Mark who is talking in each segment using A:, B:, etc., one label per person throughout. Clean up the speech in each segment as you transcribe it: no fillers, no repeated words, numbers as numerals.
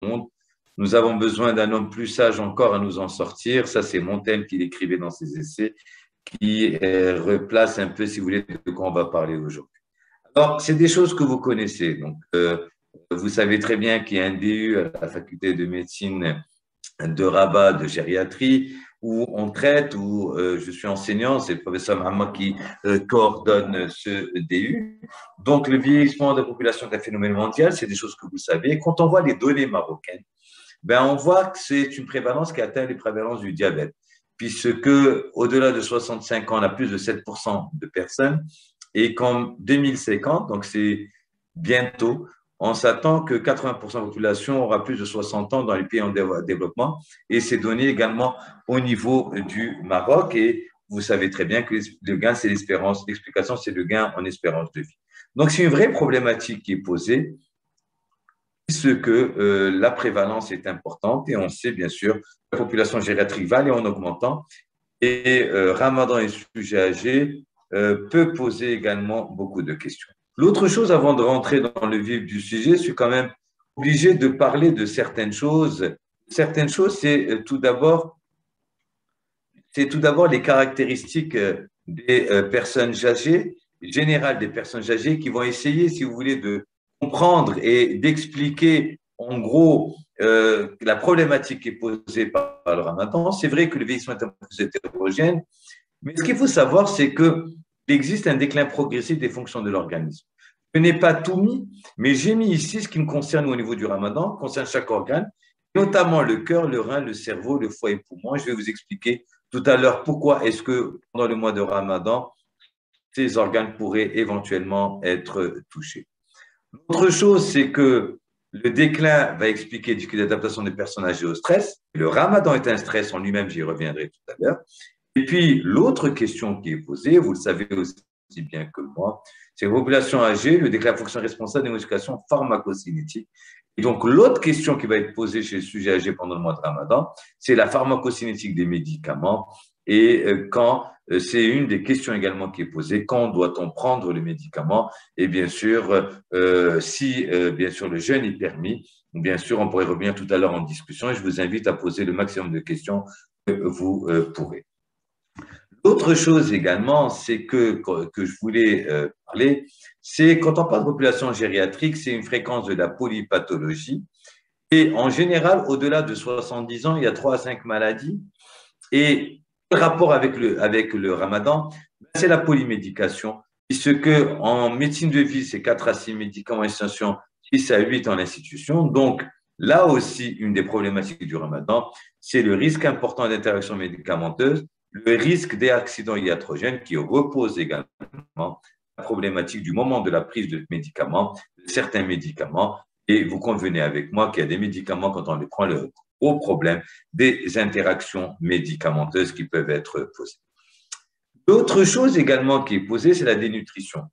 A: monde. Nous avons besoin d'un homme plus sage encore à nous en sortir. Ça, c'est Montaigne qui l'écrivait dans ses essais, qui replace un peu, si vous voulez, de quoi on va parler aujourd'hui. Alors, c'est des choses que vous connaissez. Donc, vous savez très bien qu'il y a un DU à la faculté de médecine de Rabat de gériatrie où on traite, où je suis enseignant, c'est le professeur Mahamma qui coordonne ce DU. Donc, le vieillissement de la population est un phénomène mondial, c'est des choses que vous savez. Quand on voit les données marocaines, ben, on voit que c'est une prévalence qui atteint les prévalences du diabète, puisque au-delà de 65 ans, on a plus de 7% de personnes, et qu'en 2050, donc c'est bientôt, on s'attend que 80% de la population aura plus de 60 ans dans les pays en développement, et c'est donné également au niveau du Maroc, et vous savez très bien que le gain, c'est l'espérance, l'explication, c'est le gain en espérance de vie. Donc, c'est une vraie problématique qui est posée, puisque la prévalence est importante, et on sait bien sûr que la population gériatrique va aller en augmentant, et Ramadan et sujet âgé peut poser également beaucoup de questions. L'autre chose, avant de rentrer dans le vif du sujet, je suis quand même obligé de parler de certaines choses. Certaines choses, c'est tout d'abord les caractéristiques des personnes âgées, générales des personnes âgées, qui vont essayer, si vous voulez, de comprendre et d'expliquer en gros la problématique qui est posée par le Ramadan. C'est vrai que le vieillissement est un peu plus hétérogène, mais ce qu'il faut savoir, c'est qu'il existe un déclin progressif des fonctions de l'organisme. Je n'ai pas tout mis, mais j'ai mis ici ce qui me concerne au niveau du Ramadan, concerne chaque organe, notamment le cœur, le rein, le cerveau, le foie et le poumon. Je vais vous expliquer tout à l'heure pourquoi est-ce que pendant le mois de Ramadan, ces organes pourraient éventuellement être touchés. L'autre chose, c'est que le déclin va expliquer les difficultés d'adaptation des personnes âgées au stress. Le Ramadan est un stress en lui-même, j'y reviendrai tout à l'heure. Et puis, l'autre question qui est posée, vous le savez aussi bien que moi, c'est la population âgée, le déclin de fonction responsable des modifications pharmacocinétiques. Et donc, l'autre question qui va être posée chez le sujet âgé pendant le mois de Ramadan, c'est la pharmacocinétique des médicaments. Et quand, c'est une des questions également qui est posée, quand doit-on prendre les médicaments? Et bien sûr, si bien sûr le jeûne est permis, bien sûr, on pourrait revenir tout à l'heure en discussion et je vous invite à poser le maximum de questions que vous pourrez. L'autre chose également, c'est que je voulais parler, c'est quand on parle de population gériatrique, c'est une fréquence de la polypathologie. Et en général, au-delà de 70 ans, il y a 3 à 5 maladies. Et le rapport avec le Ramadan, c'est la polymédication, puisque en médecine de vie, c'est 4 à 6 médicaments en institution, 6 à 8 en institution. Donc, là aussi, une des problématiques du Ramadan, c'est le risque important d'interaction médicamenteuse, le risque des accidents iatrogènes qui repose également la problématique du moment de la prise de médicaments, de certains médicaments. Et vous convenez avec moi qu'il y a des médicaments, quand on les prend, le gros problème des interactions médicamenteuses qui peuvent être posées. L'autre chose également qui est posée, c'est la dénutrition.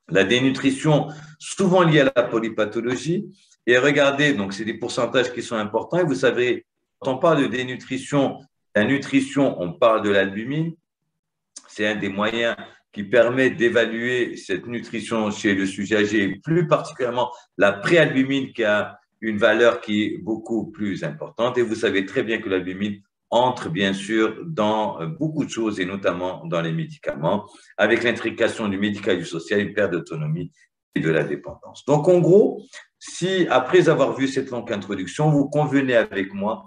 A: La dénutrition, souvent liée à la polypathologie. Et regardez, donc c'est des pourcentages qui sont importants. Et vous savez, quand on parle de dénutrition, la nutrition, on parle de l'albumine. C'est un des moyens qui permet d'évaluer cette nutrition chez le sujet âgé, et plus particulièrement la préalbumine qui a une valeur qui est beaucoup plus importante. Et vous savez très bien que l'albumine entre bien sûr dans beaucoup de choses et notamment dans les médicaments, avec l'intrication du médical et du social, une perte d'autonomie et de la dépendance. Donc en gros, si après avoir vu cette longue introduction, vous convenez avec moi,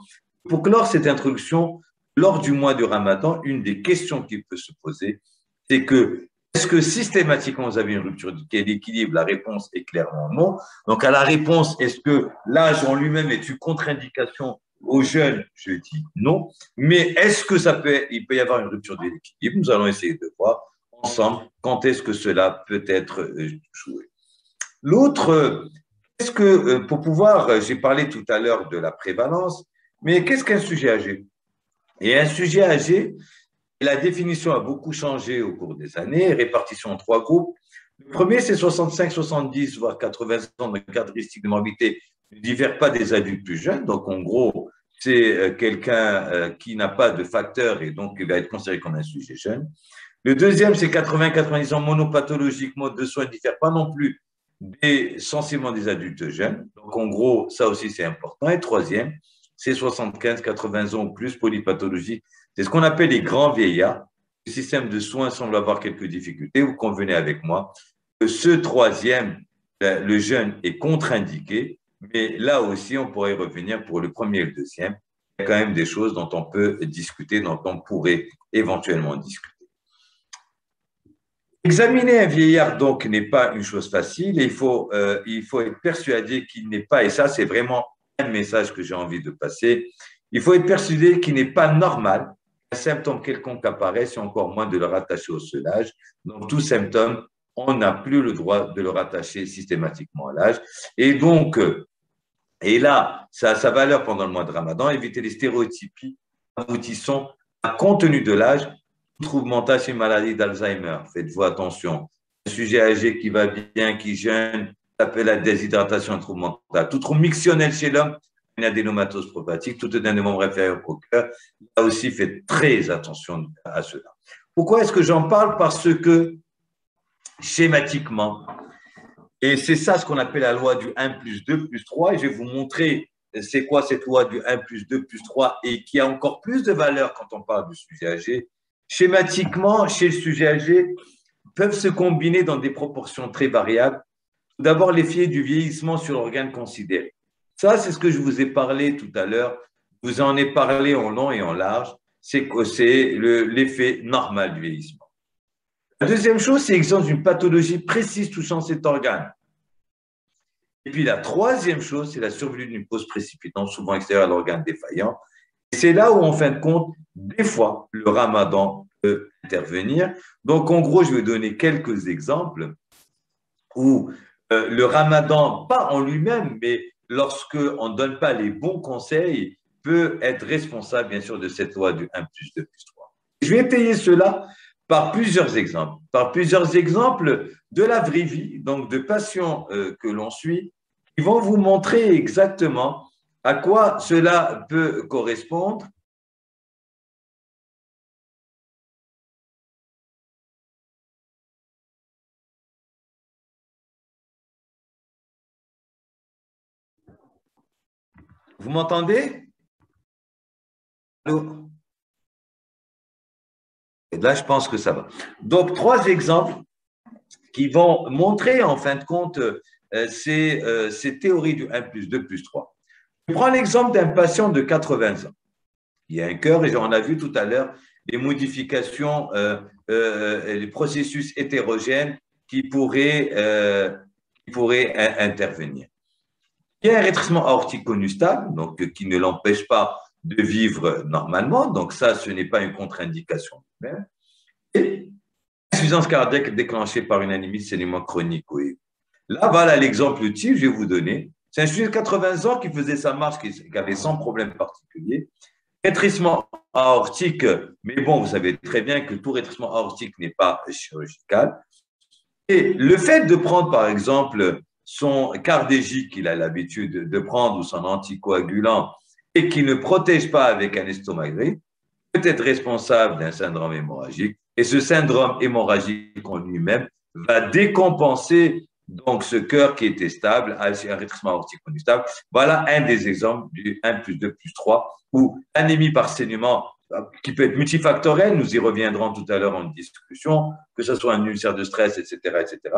A: pour clore cette introduction, lors du mois du Ramadan, une des questions qui peut se poser, c'est que est-ce que systématiquement vous avez une rupture d'équilibre? La réponse est clairement non. Donc à la réponse, est-ce que l'âge en lui-même est une contre-indication aux jeunes? Je dis non. Mais est-ce que il peut y avoir une rupture d'équilibre? Nous allons essayer de voir ensemble quand est-ce que cela peut être joué. L'autre, est-ce que pour pouvoir, j'ai parlé tout à l'heure de la prévalence, mais qu'est-ce qu'un sujet âgé? Et un sujet âgé, la définition a beaucoup changé au cours des années, répartition en 3 groupes. Le premier, c'est 65, 70, voire 80 ans de caractéristiques de morbidité ne diffèrent pas des adultes plus jeunes. Donc, en gros, c'est quelqu'un qui n'a pas de facteur et donc il va être considéré comme un sujet jeune. Le deuxième, c'est 80, 90 ans monopathologique, mode de soins ne diffèrent pas non plus sensiblement des adultes jeunes. Donc, en gros, ça aussi, c'est important. Et troisième, c'est 75, 80 ans ou plus, polypathologie. C'est ce qu'on appelle les grands vieillards. Le système de soins semble avoir quelques difficultés. Vous convenez avec moi que ce troisième, le jeûne est contre-indiqué, mais là aussi, on pourrait y revenir pour le premier et le deuxième. Il y a quand même des choses dont on peut discuter, dont on pourrait éventuellement discuter. Examiner un vieillard, donc, n'est pas une chose facile et il faut être persuadé qu'il n'est pas, et ça, c'est vraiment un message que j'ai envie de passer, il faut être persuadé qu'il n'est pas normal qu'un symptôme quelconque apparaisse et encore moins de le rattacher au seul âge. Donc, tout symptôme, on n'a plus le droit de le rattacher systématiquement à l'âge. Et donc, et là, ça a sa valeur pendant le mois de Ramadan, éviter les stéréotypies aboutissant à compte tenu de l'âge, trouble mental chez maladie d'Alzheimer. Faites-vous attention. Un sujet âgé qui va bien, qui jeûne, s'appelle la déshydratation, un trouble mental. Tout trouble mictionnel chez l'homme, une adénomatose prostatique, tout d'un des membres inférieurs au cœur. Là aussi, faites très attention à cela. Pourquoi est-ce que j'en parle? Parce que schématiquement, et c'est ça ce qu'on appelle la loi du 1 plus 2 plus 3, et je vais vous montrer c'est quoi cette loi du 1 plus 2 plus 3 et qui a encore plus de valeur quand on parle du sujet âgé. Schématiquement, chez le sujet âgé, peuvent se combiner dans des proportions très variables. Tout d'abord, l'effet du vieillissement sur l'organe considéré. Ça, c'est ce que je vous ai parlé tout à l'heure. Je vous en ai parlé en long et en large. C'est l'effet normal du vieillissement. La deuxième chose, c'est l'existence d'une pathologie précise touchant cet organe. Et puis la troisième chose, c'est la survenue d'une cause précipitante, souvent extérieure à l'organe défaillant. Et c'est là où, en fin de compte, des fois, le ramadan peut intervenir. Donc, en gros, je vais donner quelques exemples où le ramadan, pas en lui-même, mais lorsqu'on ne donne pas les bons conseils, peut être responsable, bien sûr, de cette loi du 1 plus 2 plus 3. Je vais payer cela par plusieurs exemples. Par plusieurs exemples de la vraie vie, donc de patients que l'on suit, qui vont vous montrer exactement à quoi cela peut correspondre. Vous m'entendez? Allô? Et là, je pense que ça va. Donc, trois exemples qui vont montrer, en fin de compte, ces théories du 1 plus 2 plus 3. Je prends l'exemple d'un patient de 80 ans. Il y a un cœur, et on a vu tout à l'heure les modifications, les processus hétérogènes qui pourraient intervenir. Il y a un rétrécissement aortique connu stable, donc qui ne l'empêche pas de vivre normalement, donc ça, ce n'est pas une contre-indication. Et insuffisance cardiaque déclenchée par une anémie de saignement chronique. Oui. Là, voilà l'exemple type, je vais vous donner. C'est un sujet de 80 ans qui faisait sa marche, qui avait sans problème particulier. Rétrécissement aortique, mais bon, vous savez très bien que tout rétrécissement aortique n'est pas chirurgical. Et le fait de prendre, par exemple, son cardégique qu'il a l'habitude de prendre ou son anticoagulant et qui ne protège pas avec un estomac gris, peut être responsable d'un syndrome hémorragique. Et ce syndrome hémorragique en lui-même va décompenser donc ce cœur qui était stable, un rétrécissement aortique connu stable. Voilà un des exemples du 1 plus 2 plus 3, où anémie par saignement qui peut être multifactoriel, nous y reviendrons tout à l'heure en discussion, que ce soit un ulcère de stress, etc.,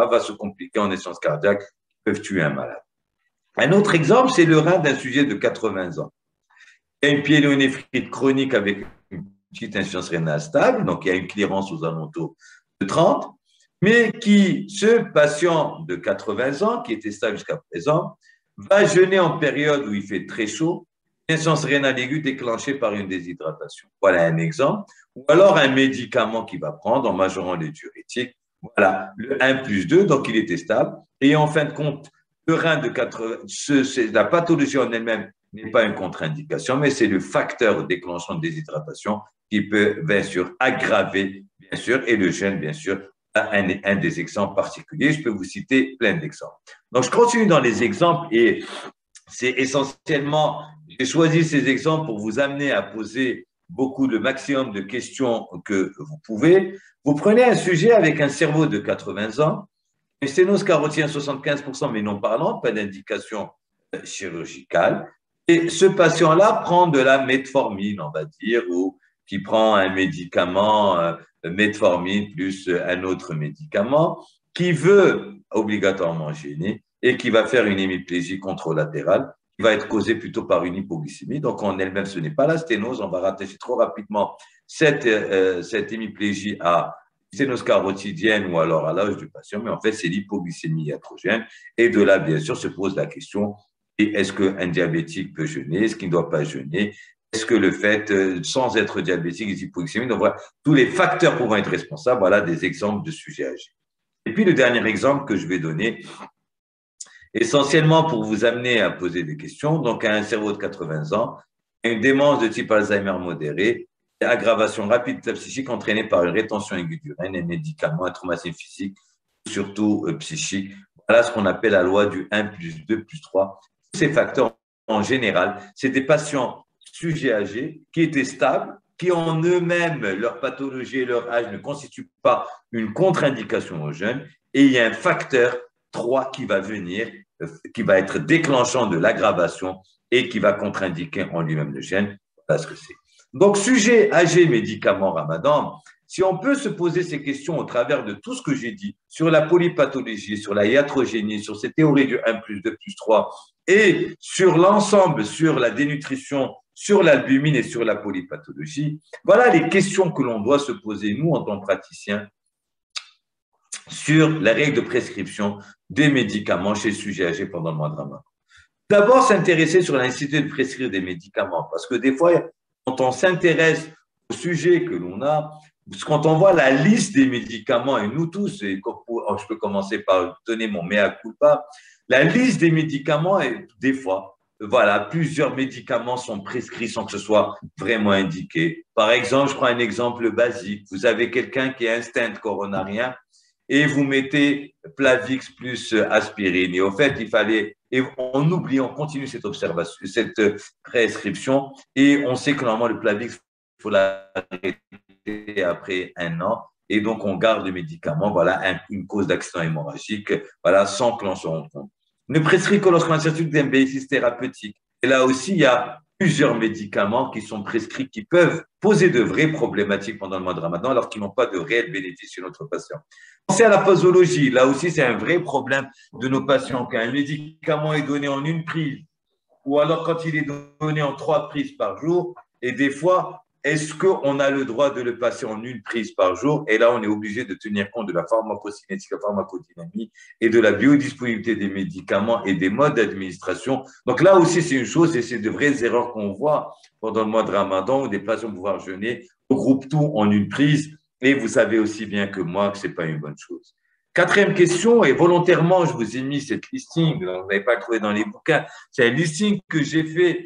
A: va se compliquer en insuffisance cardiaque, qui peuvent tuer un malade. Un autre exemple, c'est le rein d'un sujet de 80 ans. Il y a une pyélonéphrite chronique avec une petite insuffisance rénale stable, donc il y a une clearance aux alentours de 30, mais ce patient de 80 ans, qui était stable jusqu'à présent, va jeûner en période où il fait très chaud, insuffisance rénale aiguë déclenchée par une déshydratation. Voilà un exemple. Ou alors un médicament qu'il va prendre en majorant les diurétiques. Voilà, le 1 plus 2, donc il était stable. Et en fin de compte, le rein de 80, la pathologie en elle-même n'est pas une contre-indication, mais c'est le facteur déclenchant de déshydratation qui peut, bien sûr, aggraver, bien sûr, et le jeûne, bien sûr, un des exemples particuliers. Je peux vous citer plein d'exemples. Donc, je continue dans les exemples et c'est essentiellement, j'ai choisi ces exemples pour vous amener à poser le maximum de questions que vous pouvez. Vous prenez un sujet avec un cerveau de 80 ans Une sténose carotidienne 75%, mais non parlant, pas d'indication chirurgicale. Et ce patient-là prend de la metformine, on va dire, ou qui prend un médicament, metformine plus un autre médicament, qui veut obligatoirement gêner et qui va faire une hémiplégie contralatérale, qui va être causée plutôt par une hypoglycémie. Donc, en elle-même, ce n'est pas la sténose. On va rattacher trop rapidement cette hémiplégie à sténose carotidienne ou alors à l'âge du patient, mais en fait, c'est l'hypoglycémie iatrogène. Et de là, bien sûr, se pose la question, est-ce qu'un diabétique peut jeûner? Est-ce qu'il ne doit pas jeûner? Est-ce que le fait, sans être diabétique, les hypoglycémies, donc voilà, tous les facteurs pouvant être responsables, voilà des exemples de sujets âgés. Et puis, le dernier exemple que je vais donner, essentiellement pour vous amener à poser des questions, donc à un cerveau de 80 ans, une démence de type Alzheimer modéré, aggravation rapide de psychique entraînée par une rétention aiguë d'urine, un médicament, un traumatisme physique, surtout psychique. Voilà ce qu'on appelle la loi du 1 plus 2 plus 3. Tous ces facteurs, en général, c'est des patients sujets âgés qui étaient stables, qui en eux-mêmes, leur pathologie et leur âge ne constituent pas une contre-indication aux jeunes. Et il y a un facteur 3 qui va venir, qui va être déclenchant de l'aggravation et qui va contre-indiquer en lui-même le gène. Voilà ce que c'est. Donc, sujet âgé, médicament, ramadan, si on peut se poser ces questions au travers de tout ce que j'ai dit sur la polypathologie, sur la iatrogénie, sur ces théories du 1 plus 2 plus 3 et sur l'ensemble, sur la dénutrition, sur l'albumine et sur la polypathologie, voilà les questions que l'on doit se poser, nous, en tant que praticiens, sur la règle de prescription des médicaments chez le sujet âgé pendant le mois de Ramadan. D'abord, s'intéresser sur la nécessité de prescrire des médicaments, parce que des fois, quand on s'intéresse au sujet que l'on a, quand on voit la liste des médicaments, et nous tous, et je peux commencer par donner mon mea culpa, la liste des médicaments, et des fois, voilà, plusieurs médicaments sont prescrits sans que ce soit vraiment indiqué. Par exemple, je prends un exemple basique. Vous avez quelqu'un qui a un stent coronarien et vous mettez Plavix plus aspirine. Et au fait, il fallait, et on oublie, on continue cette observation, cette prescription, et on sait que normalement le Plavix, il faut l'arrêter après 1 an. Et donc, on garde le médicament, voilà, une cause d'accident hémorragique, voilà, sans que l'on se rende compte. Ne prescrit que lorsqu'on a certitude d'un bénéfice thérapeutique. Et là aussi, il y a plusieurs médicaments qui sont prescrits, qui peuvent poser de vraies problématiques pendant le mois de Ramadan, alors qu'ils n'ont pas de réel bénéfice chez notre patient. Pensez à la posologie. Là aussi, c'est un vrai problème de nos patients. Quand un médicament est donné en une prise, ou alors quand il est donné en 3 prises par jour, et des fois, est-ce qu'on a le droit de le passer en une prise par jour? Et là, on est obligé de tenir compte de la pharmacocinétique, la pharmacodynamie et de la biodisponibilité des médicaments et des modes d'administration. Donc là aussi, c'est une chose et c'est de vraies erreurs qu'on voit pendant le mois de Ramadan où des patients vont pouvoir jeûner, regroupent tout en une prise. Et vous savez aussi bien que moi que ce n'est pas une bonne chose. Quatrième question, et volontairement, je vous ai mis cette listing, vous n'avez pas trouvé dans les bouquins, c'est un listing que j'ai fait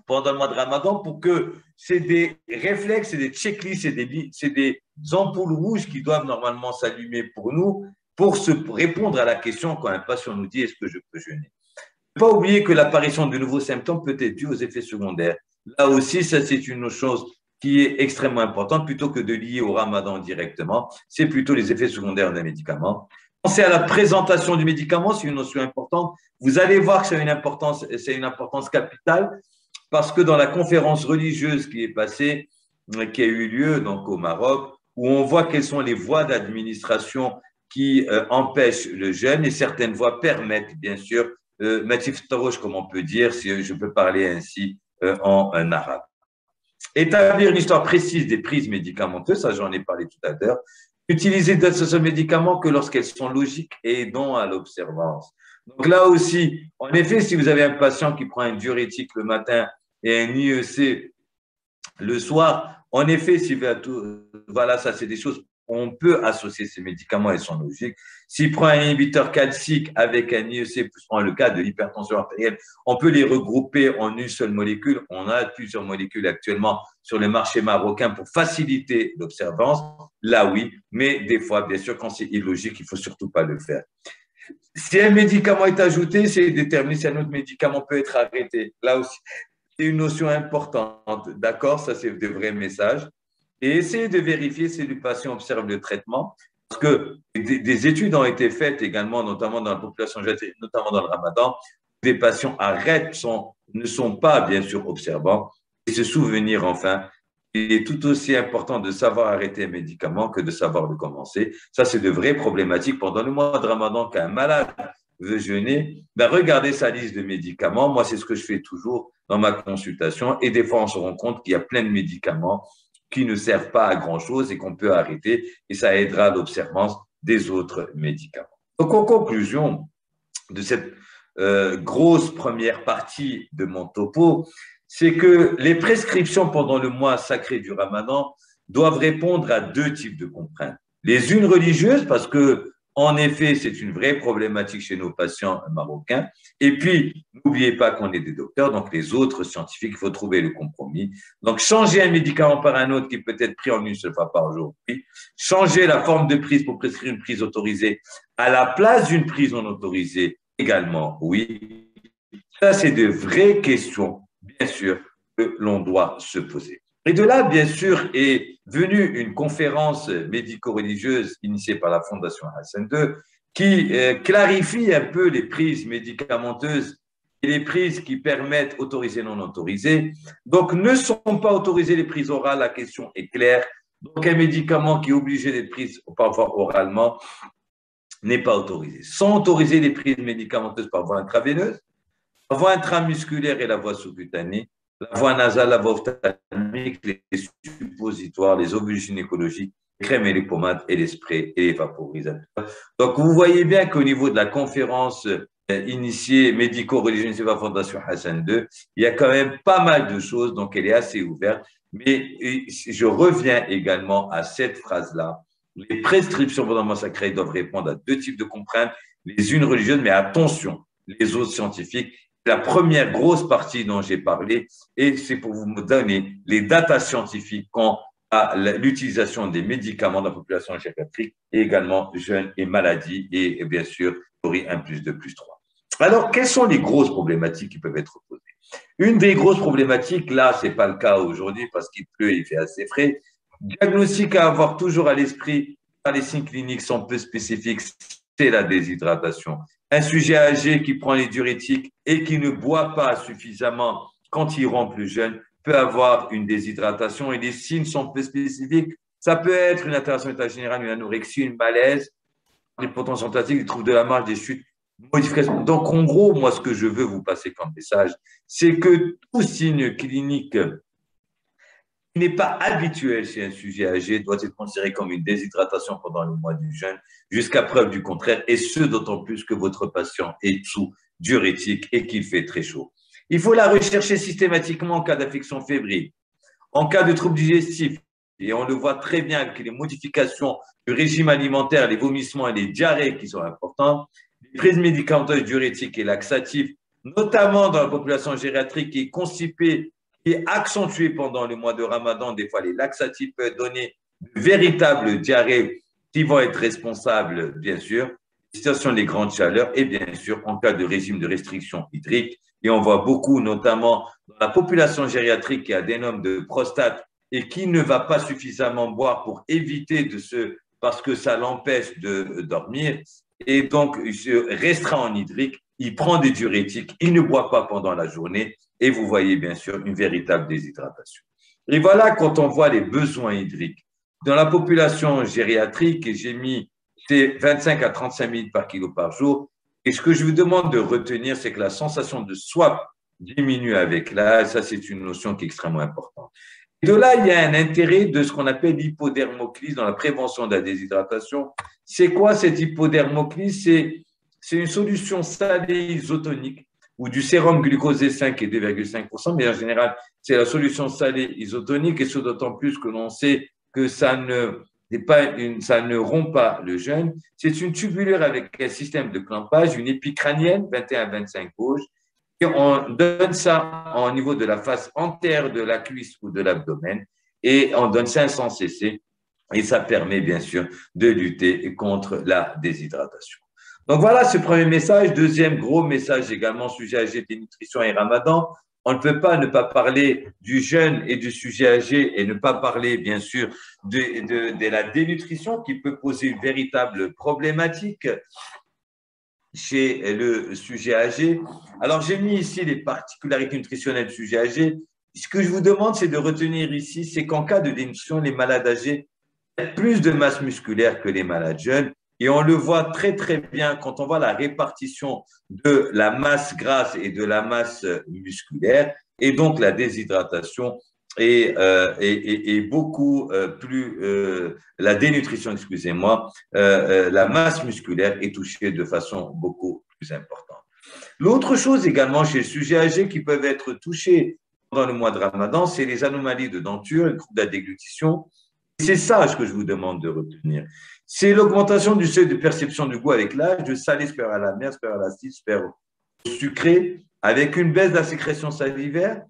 A: pendant le mois de Ramadan pour que c'est des réflexes, c'est des checklists, c'est des ampoules rouges qui doivent normalement s'allumer pour nous pour répondre à la question quand un patient nous dit est-ce que je peux jeûner. Ne pas oublier que l'apparition de nouveaux symptômes peut être due aux effets secondaires. Là aussi, ça c'est une chose qui est extrêmement importante plutôt que de lier au Ramadan directement. C'est plutôt les effets secondaires d'un médicament. Pensez à la présentation du médicament, c'est une notion importante. Vous allez voir que c'est une importance capitale parce que dans la conférence religieuse qui est passée, qui a eu lieu donc au Maroc, où on voit quelles sont les voies d'administration qui empêchent le jeûne et certaines voies permettent, bien sûr, Matif Taroche, comme on peut dire, si je peux parler ainsi en arabe. Établir une histoire précise des prises médicamenteuses, ça j'en ai parlé tout à l'heure. Utiliser ce médicament que lorsqu'elles sont logiques et aidant à l'observance. Donc là aussi, en effet, si vous avez un patient qui prend un diurétique le matin et un IEC le soir, en effet, voilà, ça c'est des choses, on peut associer ces médicaments, elles sont logiques. S'il prend un inhibiteur calcique avec un IEC, plus le cas de l'hypertension artérielle, on peut les regrouper en une seule molécule. On a plusieurs molécules actuellement sur le marché marocain pour faciliter l'observance. Là, oui, mais des fois, bien sûr, quand c'est illogique, il ne faut surtout pas le faire. Si un médicament est ajouté, c'est déterminé si un autre médicament peut être arrêté. Là aussi, c'est une notion importante. D'accord, ça c'est de vrais messages. Et essayer de vérifier si le patient observe le traitement. Parce que des études ont été faites également, notamment dans la population, notamment dans le ramadan, des patients ne sont pas, bien sûr, observants. Et se souvenir, enfin, il est tout aussi important de savoir arrêter un médicament que de savoir le commencer. Ça, c'est de vraies problématiques. Pendant le mois de ramadan, qu'un malade veut jeûner, ben regardez sa liste de médicaments. Moi, c'est ce que je fais toujours dans ma consultation. Et des fois, on se rend compte qu'il y a plein de médicaments qui ne servent pas à grand-chose et qu'on peut arrêter. Et ça aidera à l'observance des autres médicaments. Donc, en conclusion de cette grosse première partie de mon topo, c'est que les prescriptions pendant le mois sacré du Ramadan doivent répondre à deux types de contraintes. Les unes religieuses, parce que, en effet, c'est une vraie problématique chez nos patients marocains. Et puis, n'oubliez pas qu'on est des docteurs, donc les autres scientifiques, il faut trouver le compromis. Donc, changer un médicament par un autre qui peut être pris en une seule fois par jour, oui. Changer la forme de prise pour prescrire une prise autorisée à la place d'une prise non autorisée également, oui. Ça, c'est de vraies questions, bien sûr, que l'on doit se poser. Et de là, bien sûr, est venue une conférence médico-religieuse initiée par la Fondation Hassan II qui clarifie un peu les prises médicamenteuses et les prises qui permettent autorisées, non autorisées. Donc, ne sont pas autorisées les prises orales, la question est claire. Donc, un médicament qui est obligé d'être pris parfois oralement n'est pas autorisé. Sont autorisées les prises médicamenteuses par voie intraveineuse, la voie intramusculaire et la voie sous-cutanée, la voie nasale, la voie ophtalmique, les suppositoires, les ovules gynécologiques, les crèmes et les pommades et les sprays et les vaporisateurs. Donc, vous voyez bien qu'au niveau de la conférence initiée médico-religieuse de la Fondation Hassan II, il y a quand même pas mal de choses, donc elle est assez ouverte. Mais je reviens également à cette phrase-là. Les prescriptions pendant le mois sacré doivent répondre à deux types de contraintes, les unes religieuses, mais attention, les autres scientifiques. La première grosse partie dont j'ai parlé, et c'est pour vous donner les datas scientifiques quant à l'utilisation des médicaments dans la population gériatrique, et également jeunes et maladies, et bien sûr, théorie 1 plus 2 plus 3. Alors, quelles sont les grosses problématiques qui peuvent être posées? Une des grosses problématiques, là, ce n'est pas le cas aujourd'hui parce qu'il pleut et il fait assez frais. Diagnostic à avoir toujours à l'esprit, les signes cliniques sont peu spécifiques, c'est la déshydratation. Un sujet âgé qui prend les diurétiques et qui ne boit pas suffisamment quand il rend plus jeune peut avoir une déshydratation et les signes sont peu spécifiques. Ça peut être une altération d'état général, une anorexie, une malaise, des potentiels sympathiques, des troubles de la marche, des chutes, modifications. Donc, en gros, moi, ce que je veux vous passer comme message, c'est que tout signe clinique qui n'est pas habituel chez un sujet âgé doit être considéré comme une déshydratation pendant le mois du jeûne, jusqu'à preuve du contraire, et ce, d'autant plus que votre patient est sous diurétique et qu'il fait très chaud. Il faut la rechercher systématiquement en cas d'affection fébrile, en cas de troubles digestifs, et on le voit très bien avec les modifications du régime alimentaire, les vomissements et les diarrhées qui sont importants, les prises médicamenteuses diurétiques et laxatives, notamment dans la population gériatrique qui est constipée, qui est accentuée pendant le mois de Ramadan. Des fois, les laxatifs peuvent donner de véritables diarrhées qui vont être responsables, bien sûr, situation des grandes chaleurs et bien sûr en cas de régime de restriction hydrique. Et on voit beaucoup, notamment dans la population gériatrique qui a des adénome de prostate et qui ne va pas suffisamment boire pour éviter parce que ça l'empêche de dormir. Et donc, il se restreint en hydrique, il prend des diurétiques, il ne boit pas pendant la journée et vous voyez bien sûr une véritable déshydratation. Et voilà quand on voit les besoins hydriques. Dans la population gériatrique, j'ai mis 25 à 35 ml par kilo par jour. Et ce que je vous demande de retenir, c'est que la sensation de soif diminue avec l'âge. Ça, c'est une notion qui est extrêmement importante. Et de là, il y a un intérêt de ce qu'on appelle l'hypodermoclyse dans la prévention de la déshydratation. C'est quoi cette hypodermoclyse? C'est une solution salée isotonique ou du sérum glucosé 5 et 2,5%, mais en général, c'est la solution salée isotonique et ce d'autant plus que l'on sait que ça ne rompt pas le jeûne. C'est une tubulure avec un système de clampage, une épi crânienne, 21-25 gauche, et on donne ça au niveau de la face antérieure de la cuisse ou de l'abdomen, et on donne 500 cc, et ça permet bien sûr de lutter contre la déshydratation. Donc voilà ce premier message. Deuxième gros message également, sujet âgé, nutrition et ramadan. On ne peut pas ne pas parler du jeune et du sujet âgé et ne pas parler, bien sûr, de la dénutrition qui peut poser une véritable problématique chez le sujet âgé. Alors, j'ai mis ici les particularités nutritionnelles du sujet âgé. Ce que je vous demande, c'est de retenir ici, c'est qu'en cas de dénutrition, les malades âgés ont plus de masse musculaire que les malades jeunes. Et on le voit très, très bien quand on voit la répartition de la masse grasse et de la masse musculaire, et donc la déshydratation et beaucoup plus, la dénutrition, excusez-moi, la masse musculaire est touchée de façon beaucoup plus importante. L'autre chose également chez les sujets âgés qui peuvent être touchés pendant le mois de Ramadan, c'est les anomalies de denture, les troubles de la déglutition. C'est ça que je vous demande de retenir. C'est l'augmentation du seuil de perception du goût avec l'âge, de salé supérieur à la mer, supérieur à l'acide, supérieur au sucré, avec une baisse de la sécrétion salivaire,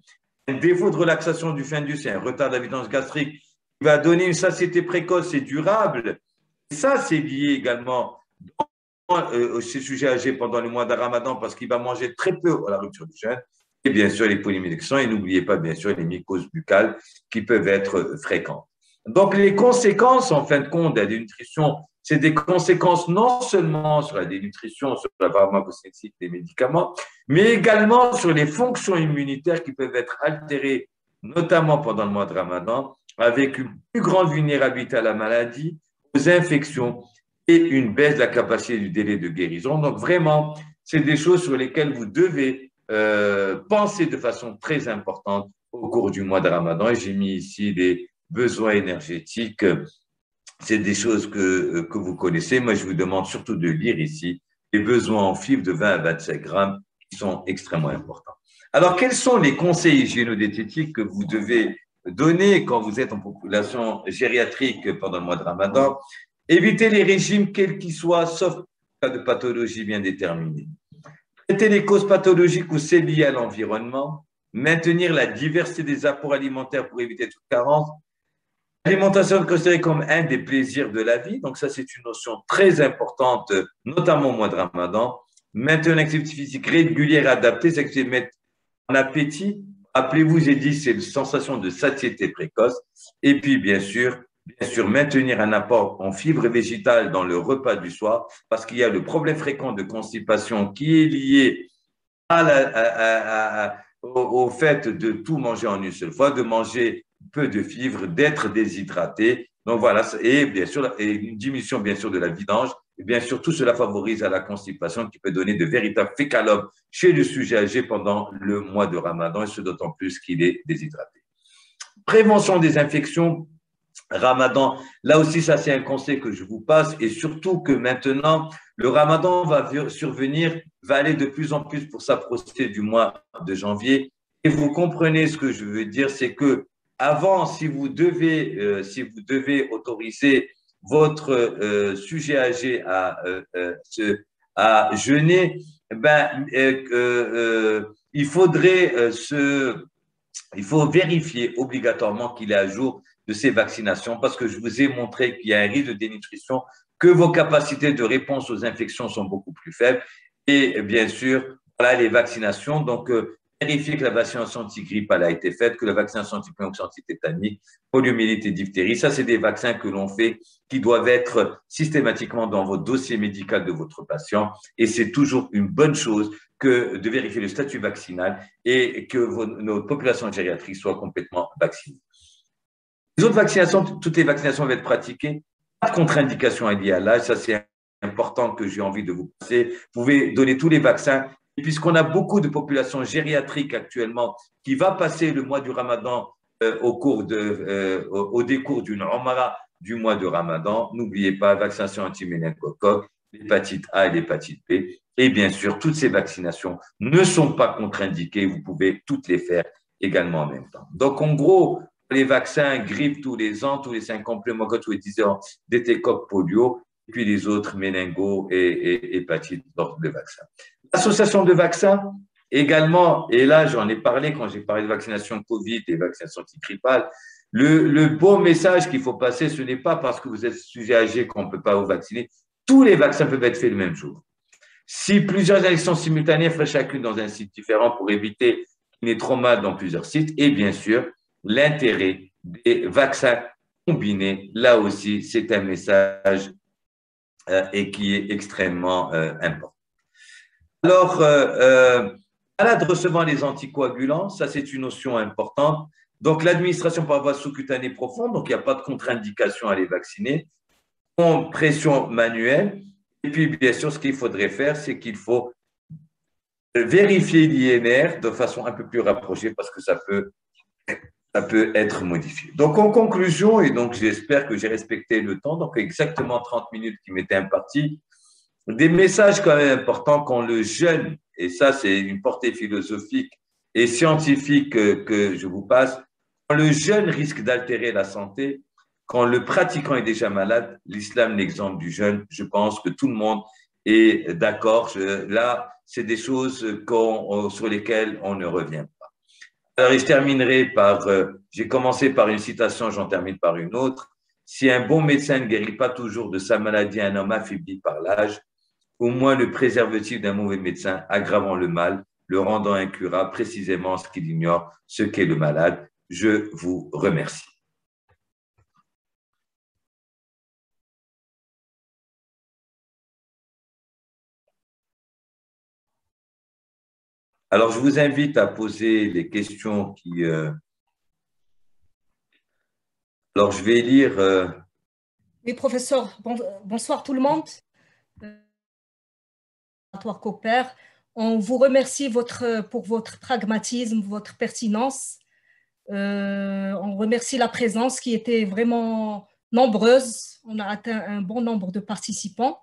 A: un défaut de relaxation du fundus et un retard de la vidange gastrique qui va donner une satiété précoce et durable. Et ça, c'est lié également ces sujets âgés pendant le mois de Ramadan parce qu'il va manger très peu à la rupture du jeûne. Et bien sûr, les polymédictions. Et n'oubliez pas, bien sûr, les mycoses buccales qui peuvent être fréquentes. Donc, les conséquences, en fin de compte, de la dénutrition, c'est des conséquences non seulement sur la dénutrition, sur la pharmacocinétique des médicaments, mais également sur les fonctions immunitaires qui peuvent être altérées, notamment pendant le mois de Ramadan, avec une plus grande vulnérabilité à la maladie, aux infections et une baisse de la capacité du délai de guérison. Donc, vraiment, c'est des choses sur lesquelles vous devez penser de façon très importante au cours du mois de Ramadan. Et j'ai mis ici des besoins énergétiques. C'est des choses que vous connaissez. Moi, je vous demande surtout de lire ici les besoins en fibres de 20 à 25 grammes qui sont extrêmement importants. Alors, quels sont les conseils hygiéno-diététiques que vous devez donner quand vous êtes en population gériatrique pendant le mois de Ramadan? Évitez les régimes quels qu'ils soient, sauf en cas de pathologie bien déterminée. Traiter les causes pathologiques ou c'est lié à l'environnement. Maintenir la diversité des apports alimentaires pour éviter toute carence. L'alimentation est considérée comme un des plaisirs de la vie. Donc ça, c'est une notion très importante, notamment au mois de Ramadan. Maintenir une activité physique régulière et adaptée, c'est que c'est mettre en appétit. Appelez-vous, j'ai dit, c'est une sensation de satiété précoce. Et puis, bien sûr, maintenir un apport en fibres végétales dans le repas du soir, parce qu'il y a le problème fréquent de constipation qui est lié au fait de tout manger en une seule fois, de manger peu de fibres, d'être déshydraté. Donc voilà, et bien sûr, et une diminution bien sûr de la vidange. Et bien sûr, tout cela favorise à la constipation qui peut donner de véritables fécalopes chez le sujet âgé pendant le mois de Ramadan, et ce d'autant plus qu'il est déshydraté. Prévention des infections. Ramadan, là aussi, ça c'est un conseil que je vous passe et surtout que maintenant, le Ramadan va survenir, va aller de plus en plus pour s'approcher du mois de janvier. Et vous comprenez ce que je veux dire, c'est que avant, si vous devez autoriser votre sujet âgé à jeûner, il faut vérifier obligatoirement qu'il est à jour de ces vaccinations parce que je vous ai montré qu'il y a un risque de dénutrition, que vos capacités de réponse aux infections sont beaucoup plus faibles et bien sûr, voilà les vaccinations. Donc, vérifiez que la vaccination anti-grippe a été faite, que la vaccination anti-pneumonie, anti-tétanique, poliomyélite et diphtérie, ça c'est des vaccins que l'on fait qui doivent être systématiquement dans votre dossier médical de votre patient et c'est toujours une bonne chose que de vérifier le statut vaccinal et que nos populations gériatriques soient complètement vaccinées. Les autres vaccinations, toutes les vaccinations vont être pratiquées. Pas de contre-indication liée à l'âge, ça c'est important que j'ai envie de vous passer. Vous pouvez donner tous les vaccins. Et puisqu'on a beaucoup de populations gériatriques actuellement qui va passer le mois du Ramadan au décours d'une Omara du mois de Ramadan, n'oubliez pas, vaccination anti-méningocoque, l'hépatite A et l'hépatite B. Et bien sûr, toutes ces vaccinations ne sont pas contre-indiquées. Vous pouvez toutes les faire également en même temps. Donc, en gros, les vaccins grippe tous les ans, tous les 5 ans, pneumocoque tous les 10 ans, DT-coque polio, et puis les autres méningo et hépatite dans le vaccin. L'association de vaccins également, et là j'en ai parlé quand j'ai parlé de vaccination Covid et vaccination antigrippale, le bon message qu'il faut passer, ce n'est pas parce que vous êtes sujet âgé qu'on ne peut pas vous vacciner. Tous les vaccins peuvent être faits le même jour. Si plusieurs injections simultanées feraient chacune dans un site différent pour éviter les traumas dans plusieurs sites et bien sûr l'intérêt des vaccins combinés. Là aussi, c'est un message et qui est extrêmement important. Alors, malade recevant les anticoagulants, ça c'est une notion importante. Donc, l'administration par voie sous-cutanée profonde, donc il n'y a pas de contre-indication à les vacciner, en pression manuelle. Et puis, bien sûr, ce qu'il faudrait faire, c'est qu'il faut vérifier l'INR de façon un peu plus rapprochée parce que ça peut être modifié. Donc, en conclusion, et donc j'espère que j'ai respecté le temps, donc exactement 30 minutes qui m'étaient imparties, des messages quand même importants quand le jeune, et ça c'est une portée philosophique et scientifique que je vous passe, quand le jeune risque d'altérer la santé, quand le pratiquant est déjà malade, l'islam l'exemple du jeune, je pense que tout le monde est d'accord. Là, c'est des choses sur lesquelles on ne revient pas. Alors, je terminerai par, j'ai commencé par une citation, j'en termine par une autre. Si un bon médecin ne guérit pas toujours de sa maladie un homme affaibli par l'âge, au moins le préservatif d'un mauvais médecin aggravant le mal, le rendant incurable, précisément ce qu'il ignore, ce qu'est le malade. Je vous remercie. Alors, je vous invite à poser les questions qui… Alors, je vais lire…
B: Oui, professeur, bonsoir tout le monde. On vous remercie pour votre pragmatisme, votre pertinence. On remercie la présence qui était vraiment nombreuse. On a atteint un bon nombre de participants.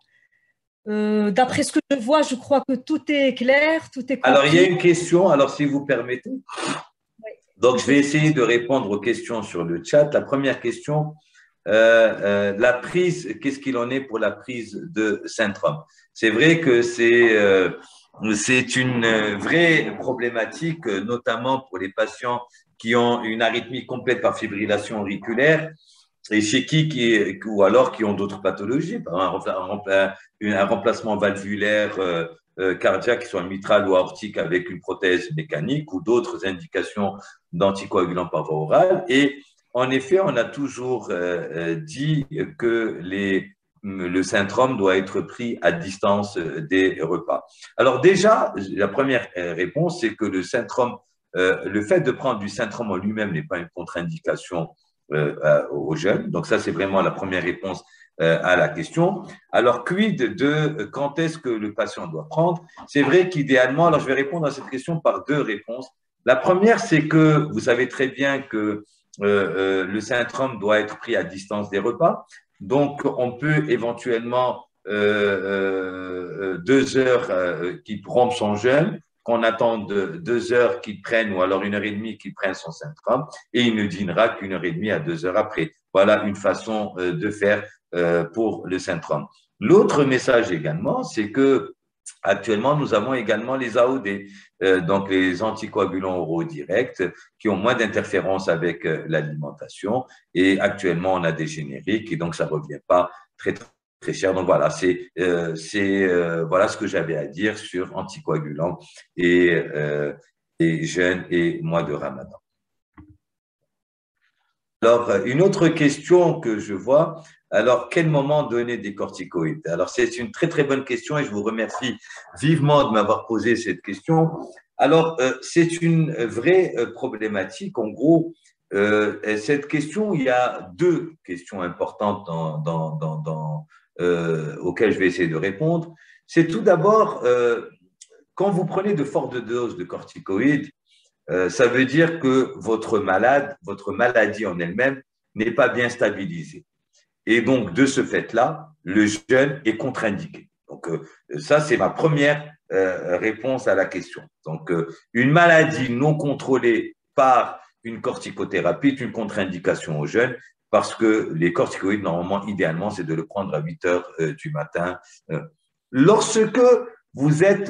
B: D'après ce que je vois, je crois que tout est clair, tout est compris.
A: Alors, il y a une question, alors si vous permettez. Oui. Donc, je vais essayer de répondre aux questions sur le chat. La première question, la prise, qu'est-ce qu'il en est pour la prise de Centrum? C'est vrai que c'est une vraie problématique, notamment pour les patients qui ont une arythmie complète par fibrillation auriculaire et chez ou alors qui ont d'autres pathologies, un remplacement valvulaire cardiaque, soit mitral ou aortique avec une prothèse mécanique ou d'autres indications d'anticoagulants par voie orale. Et en effet, on a toujours dit que le Centrum doit être pris à distance des repas. Alors déjà, la première réponse, c'est que le Centrum, le fait de prendre du Centrum en lui-même n'est pas une contre-indication aux jeunes. Donc ça, c'est vraiment la première réponse à la question. Alors, quid de quand est-ce que le patient doit prendre? C'est vrai qu'idéalement, alors je vais répondre à cette question par deux réponses. La première, c'est que vous savez très bien que le Centrum doit être pris à distance des repas. Donc, on peut éventuellement 2 heures qui rompent son jeûne, qu'on attende 2 heures qu'il prenne ou alors 1h30 qu'il prenne son Centrum et il ne dînera qu'1h30 à 2 heures après. Voilà une façon de faire pour le Centrum. L'autre message également, c'est que actuellement, nous avons également les AOD, donc les anticoagulants oraux directs, qui ont moins d'interférences avec l'alimentation. Et actuellement, on a des génériques et donc ça ne revient pas très cher. Donc voilà, voilà ce que j'avais à dire sur anticoagulants et jeûne et mois de Ramadan. Alors, une autre question que je vois, alors, quel moment donner des corticoïdes? Alors, c'est une très, très bonne question et je vous remercie vivement de m'avoir posé cette question. Alors, c'est une vraie problématique. En gros, cette question, il y a deux questions importantes auxquelles je vais essayer de répondre. C'est tout d'abord, quand vous prenez de fortes doses de corticoïdes, ça veut dire que votre maladie en elle-même n'est pas bien stabilisée. Et donc, de ce fait-là, le jeûne est contre-indiqué. Donc, ça, c'est ma première réponse à la question. Donc, une maladie non contrôlée par une corticothérapie est une contre-indication au jeûne parce que les corticoïdes, normalement, idéalement, c'est de le prendre à 8 heures du matin. Lorsque vous êtes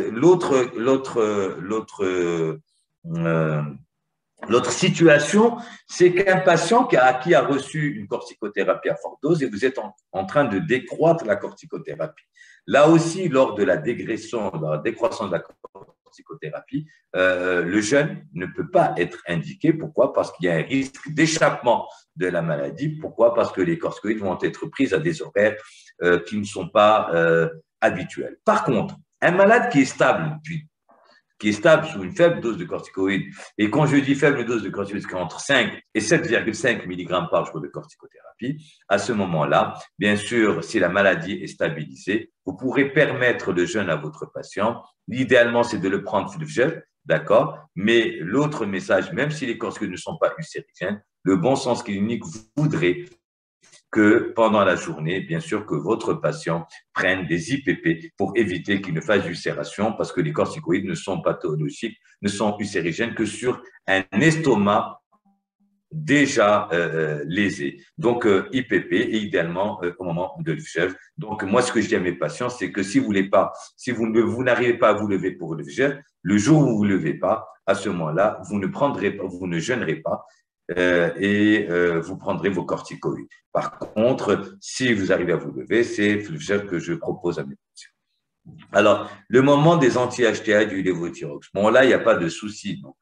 A: l'autre situation, c'est qu'un patient qui a reçu une corticothérapie à forte dose et vous êtes en train de décroître la corticothérapie. Là aussi, lors de la décroissance de la corticothérapie, le jeûne ne peut pas être indiqué. Pourquoi? Parce qu'il y a un risque d'échappement de la maladie. Pourquoi? Parce que les corticoïdes vont être prises à des horaires qui ne sont pas habituels. Par contre, un malade qui est stable sous une faible dose de corticoïdes, et quand je dis faible dose de corticoïdes, c'est entre 5 et 7,5 mg par jour de corticothérapie, à ce moment-là, bien sûr, si la maladie est stabilisée, vous pourrez permettre le jeûne à votre patient. Idéalement, c'est de le prendre sous le jeûne, d'accord? Mais l'autre message, même si les corticoïdes ne sont pas ulcérigènes, le bon sens clinique voudrait que pendant la journée, bien sûr, que votre patient prenne des IPP pour éviter qu'il ne fasse d'ulcération, parce que les corticoïdes ne sont pathologiques, ne sont ulcérigènes que sur un estomac déjà lésé. Donc, IPP, et idéalement au moment de l'FGEV. Donc, moi, ce que je dis à mes patients, c'est que si vous n'arrivez pas à vous lever pour le FGEV, le jour où vous ne vous levez pas, à ce moment-là, vous ne jeûnerez pas, vous prendrez vos corticoïdes. Par contre, si vous arrivez à vous lever, c'est le gel que je propose à mes patients. Alors, le moment des anti-HTA du lévothyrox. Bon, là, il n'y a pas de souci. Donc,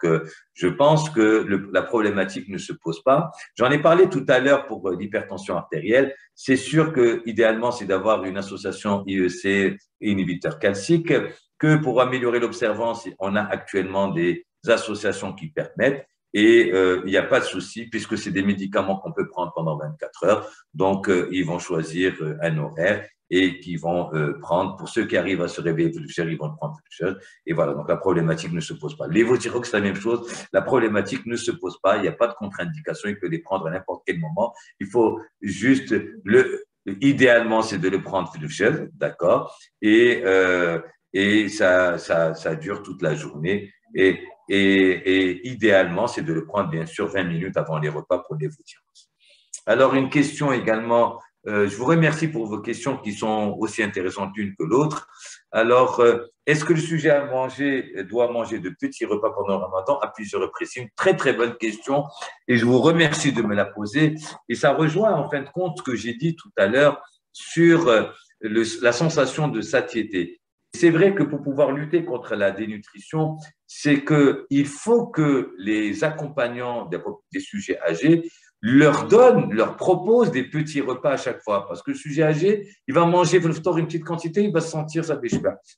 A: je pense que la problématique ne se pose pas. J'en ai parlé tout à l'heure pour l'hypertension artérielle. C'est sûr que, idéalement, c'est d'avoir une association IEC inhibiteur calcique, que pour améliorer l'observance, on a actuellement des associations qui permettent. Et il n'y a pas de souci puisque c'est des médicaments qu'on peut prendre pendant 24 heures. Donc, ils vont choisir un horaire et qui vont prendre, pour ceux qui arrivent à se réveiller tout seul, ils vont le prendre tout seul. Et voilà, donc la problématique ne se pose pas. Lévothyrox, c'est la même chose. La problématique ne se pose pas. Il n'y a pas de contre-indication. Il peut les prendre à n'importe quel moment. Il faut juste idéalement, c'est de le prendre tout seul, d'accord? Et ça dure toute la journée. Et idéalement, c'est de le prendre, bien sûr, 20 minutes avant les repas pour les lévothyrox. Alors, une question également. Je vous remercie pour vos questions qui sont aussi intéressantes l'une que l'autre. Alors, est-ce que le sujet à manger doit manger de petits repas pendant le Ramadan à plusieurs reprises? C'est une très, très bonne question et je vous remercie de me la poser. Et ça rejoint en fin de compte ce que j'ai dit tout à l'heure sur la sensation de satiété. C'est vrai que pour pouvoir lutter contre la dénutrition, c'est qu'il faut que les accompagnants des sujets âgés leur proposent des petits repas à chaque fois. Parce que le sujet âgé, il va manger une petite quantité, il va se sentir sa pêche.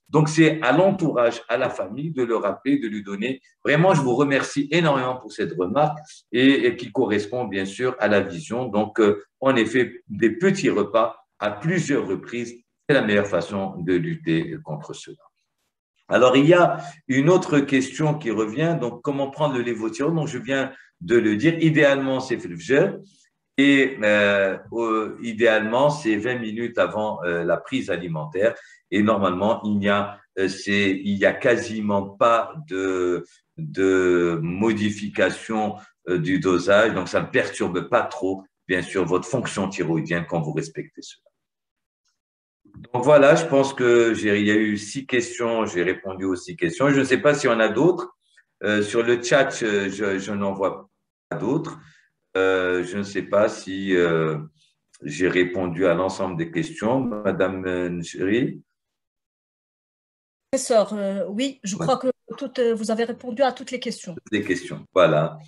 A: Donc, c'est à l'entourage, à la famille de le rappeler, de lui donner. Vraiment, je vous remercie énormément pour cette remarque et qui correspond bien sûr à la vision. Donc, en effet, des petits repas à plusieurs reprises, c'est la meilleure façon de lutter contre cela. Alors, il y a une autre question qui revient. Donc, comment prendre le lévothyrox? Donc, je viens de le dire. Idéalement, c'est FLFGE et idéalement, c'est 20 minutes avant la prise alimentaire. Et normalement, il n'y a quasiment pas de modification du dosage. Donc, ça ne perturbe pas trop, bien sûr, votre fonction thyroïdienne quand vous respectez cela. Donc voilà, je pense qu'il y a eu 6 questions, j'ai répondu aux 6 questions. Je ne sais pas s'il y en a d'autres. Sur le chat, je n'en vois pas d'autres. Je ne sais pas si j'ai répondu à l'ensemble des questions. Madame Ncheri?
B: Professeur, oui, je crois que vous avez répondu à toutes les questions.
A: Toutes les questions, voilà.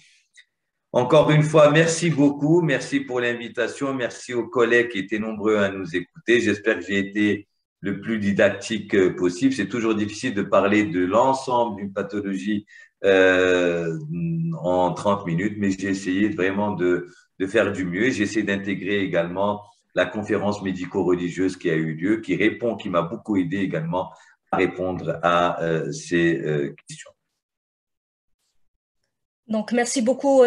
A: Encore une fois, merci beaucoup. Merci pour l'invitation. Merci aux collègues qui étaient nombreux à nous écouter. J'espère que j'ai été le plus didactique possible. C'est toujours difficile de parler de l'ensemble d'une pathologie en 30 minutes, mais j'ai essayé vraiment de faire du mieux. J'ai essayé d'intégrer également la conférence médico-religieuse qui a eu lieu, qui m'a beaucoup aidé également à répondre à ces questions.
B: Donc, merci beaucoup.